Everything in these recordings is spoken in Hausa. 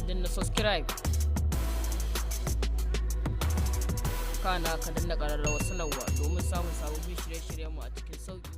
danna subscribe, kana ka danna ƙararrawar sanarwa domin samun sababbin shirye-shiryenmu a cikin sauƙi.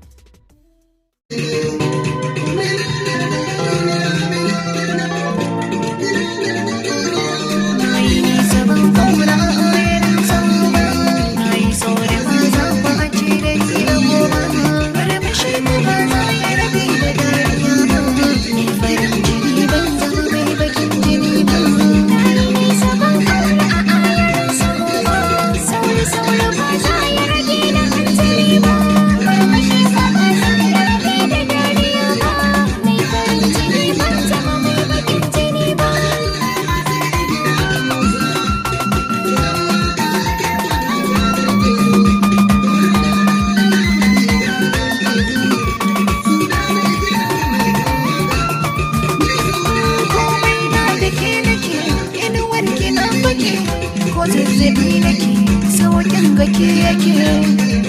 Zazzabi nake sauƙin gake yake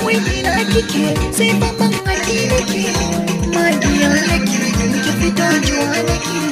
wai ina kike sai faman haƙi nake magiya nake ki fito juwa nake